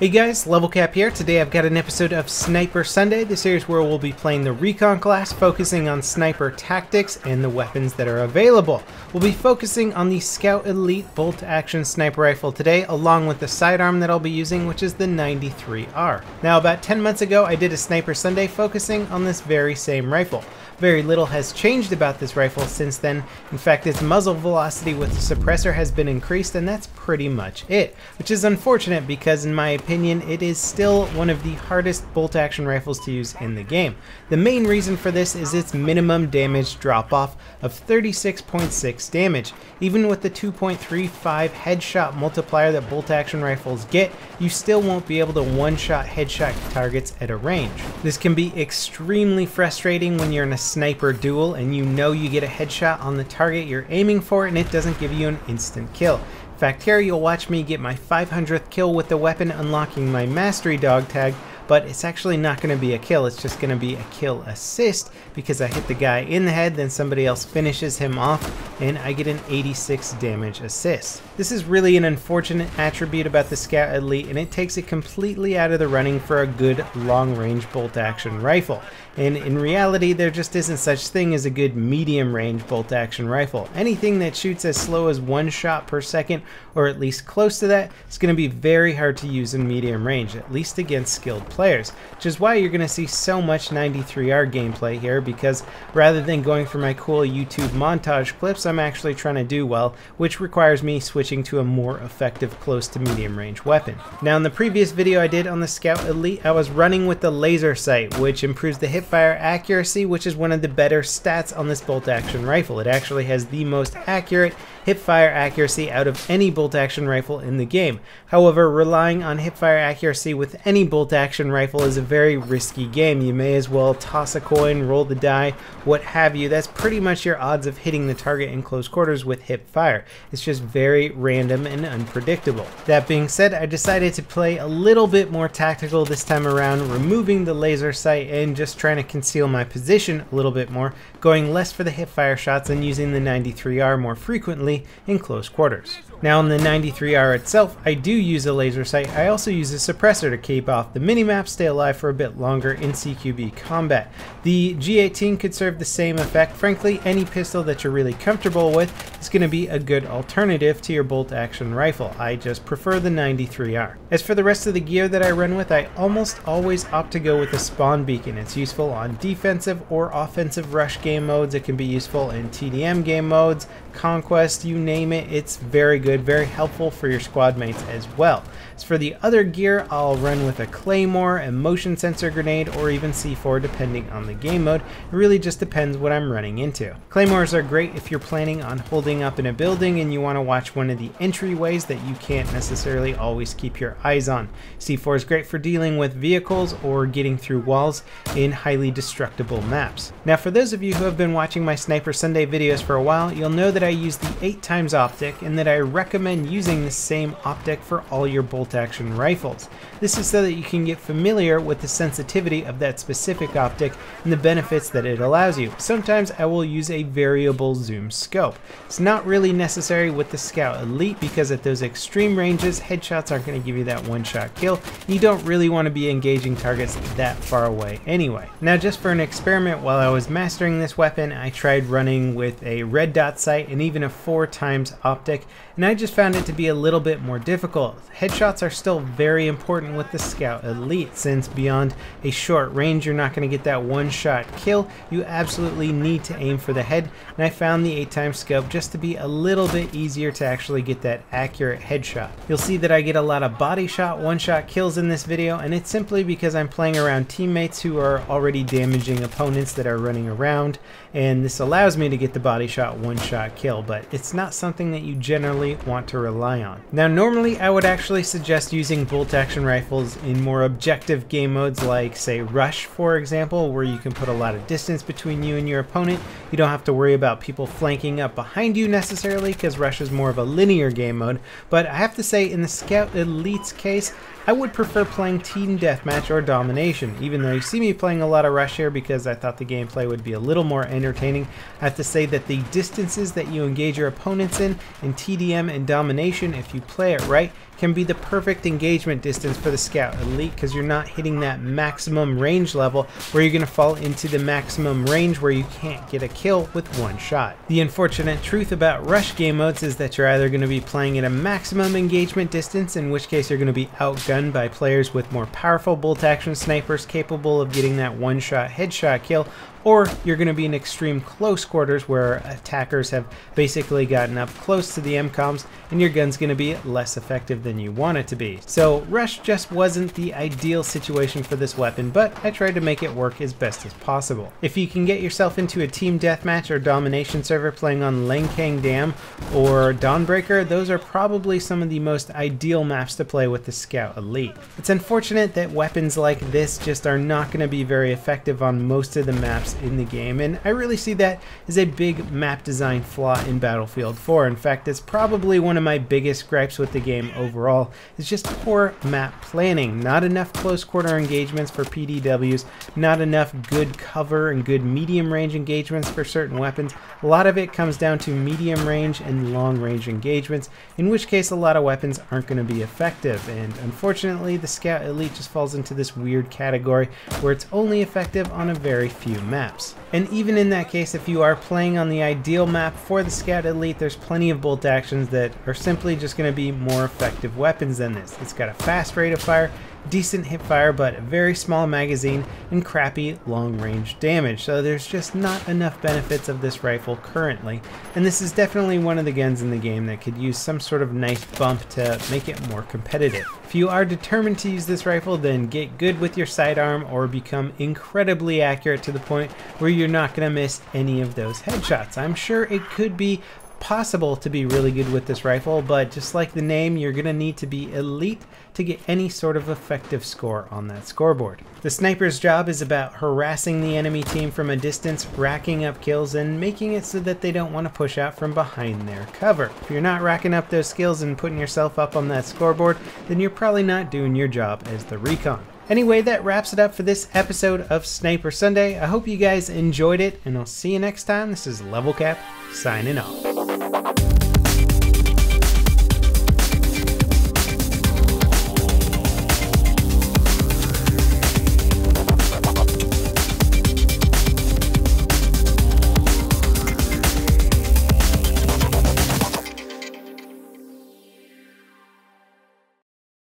Hey guys, LevelCap here. Today I've got an episode of Sniper Sunday, the series where we'll be playing the Recon class, focusing on sniper tactics and the weapons that are available. We'll be focusing on the Scout Elite bolt-action sniper rifle today, along with the sidearm that I'll be using, which is the 93R. Now, about 10 months ago, I did a Sniper Sunday focusing on this very same rifle. Very little has changed about this rifle since then. In fact, its muzzle velocity with the suppressor has been increased, and that's pretty much it, which is unfortunate because, in my opinion, it is still one of the hardest bolt-action rifles to use in the game. The main reason for this is its minimum damage drop-off of 36.6 damage. Even with the 2.35 headshot multiplier that bolt-action rifles get, you still won't be able to one-shot headshot targets at a range. This can be extremely frustrating when you're in a sniper duel and you know you get a headshot on the target you're aiming for and it doesn't give you an instant kill. In fact, here you'll watch me get my 500th kill with the weapon, unlocking my mastery dog tag, but it's actually not going to be a kill, it's just going to be a kill assist because I hit the guy in the head, then somebody else finishes him off, and I get an 86 damage assist. This is really an unfortunate attribute about the Scout Elite, and it takes it completely out of the running for a good long-range bolt-action rifle. And in reality, there just isn't such thing as a good medium-range bolt-action rifle. Anything that shoots as slow as 1 shot per second, or at least close to that, is going to be very hard to use in medium range, at least against skilled players, which is why you're going to see so much 93R gameplay here, because rather than going for my cool YouTube montage clips, I'm actually trying to do well, which requires me switching to a more effective close to medium range weapon. Now, in the previous video I did on the Scout Elite, I was running with the laser sight, which improves the hipfire accuracy, which is one of the better stats on this bolt-action rifle. It actually has the most accurate hipfire accuracy out of any bolt-action rifle in the game. However, relying on hipfire accuracy with any bolt-action rifle is a very risky game. You may as well toss a coin, roll the die, what have you. That's pretty much your odds of hitting the target in close quarters with hipfire. It's just very random and unpredictable. That being said, I decided to play a little bit more tactical this time around, removing the laser sight and just trying to conceal my position a little bit more, going less for the hipfire shots and using the 93R more frequently in close quarters. Now, on the 93R itself, I do use a laser sight. I also use a suppressor to keep off the minimap, stay alive for a bit longer in CQB combat. The G18 could serve the same effect. Frankly, any pistol that you're really comfortable with is going to be a good alternative to your bolt-action rifle. I just prefer the 93R. As for the rest of the gear that I run with, I almost always opt to go with a spawn beacon. It's useful on defensive or offensive rush game modes. It can be useful in TDM game modes, Conquest, you name it. It's very good, very helpful for your squad mates as well. As for the other gear, I'll run with a claymore, a motion sensor grenade, or even C4 depending on the game mode. It really just depends what I'm running into. Claymores are great if you're planning on holding up in a building and you want to watch one of the entryways that you can't necessarily always keep your eyes on. C4 is great for dealing with vehicles or getting through walls in highly destructible maps. Now, for those of you who have been watching my Sniper Sunday videos for a while, you'll know that I use the 8x optic and that I recommend using the same optic for all your bolt-action rifles. This is so that you can get familiar with the sensitivity of that specific optic and the benefits that it allows you. Sometimes I will use a variable zoom scope. It's not really necessary with the Scout Elite because at those extreme ranges, headshots aren't going to give you that one-shot kill. You don't really want to be engaging targets that far away anyway. Now, just for an experiment, while I was mastering this weapon, I tried running with a red dot sight and even a 4x optic, and I just found it to be a little bit more difficult. Headshots are still very important with the Scout Elite, since beyond a short range you're not going to get that one-shot kill. You absolutely need to aim for the head, and I found the 8x scope just to be a little bit easier to actually get that accurate headshot. You'll see that I get a lot of body shot, one-shot kills in this video, and it's simply because I'm playing around teammates who are already damaging opponents that are running around, and this allows me to get the body shot, one-shot kill, but it's not something that you generally want to rely on. Now, normally I would actually suggest using bolt-action rifles in more objective game modes like, say, Rush, for example, where you can put a lot of distance between you and your opponent. You don't have to worry about people flanking up behind you necessarily, because Rush is more of a linear game mode. But I have to say, in the Scout Elite's case, I would prefer playing Team Deathmatch or Domination. Even though you see me playing a lot of Rush here because I thought the gameplay would be a little more entertaining, I have to say that the distances that you engage your opponents in TDM Mayhem and Domination, if you play it right, can be the perfect engagement distance for the Scout Elite, because you're not hitting that maximum range level where you're going to fall into the maximum range where you can't get a kill with one shot. The unfortunate truth about rush game modes is that you're either going to be playing at a maximum engagement distance, in which case you're going to be outgunned by players with more powerful bolt action snipers capable of getting that one shot headshot kill, or you're going to be in extreme close quarters where attackers have basically gotten up close to the MCOMs and your gun's going to be less effective than you want it to be. So Rush just wasn't the ideal situation for this weapon, but I tried to make it work as best as possible. If you can get yourself into a team deathmatch or domination server playing on Langkang Dam or Dawnbreaker, those are probably some of the most ideal maps to play with the Scout Elite. It's unfortunate that weapons like this just are not going to be very effective on most of the maps in the game, and I really see that as a big map design flaw in Battlefield 4. In fact, it's probably one of my biggest gripes with the game overall, is just poor map planning. Not enough close quarter engagements for PDWs, not enough good cover and good medium range engagements for certain weapons. A lot of it comes down to medium range and long range engagements, in which case a lot of weapons aren't going to be effective, and unfortunately the Scout Elite just falls into this weird category where it's only effective on a very few maps. And even in that case, if you are playing on the ideal map for the Scout Elite, there's plenty of bolt actions that are simply just going to be more effective weapons than this. It's got a fast rate of fire, decent hip fire, but a very small magazine and crappy long range damage. So there's just not enough benefits of this rifle currently, and this is definitely one of the guns in the game that could use some sort of nice bump to make it more competitive. If you are determined to use this rifle, then get good with your sidearm or become incredibly accurate to the point where you're not going to miss any of those headshots. I'm sure it could be possible to be really good with this rifle, but just like the name, you're going to need to be elite to get any sort of effective score on that scoreboard. The sniper's job is about harassing the enemy team from a distance, racking up kills, and making it so that they don't want to push out from behind their cover. If you're not racking up those skills and putting yourself up on that scoreboard, then you're probably not doing your job as the recon. Anyway, that wraps it up for this episode of Sniper Sunday. I hope you guys enjoyed it, and I'll see you next time. This is LevelCap signing off.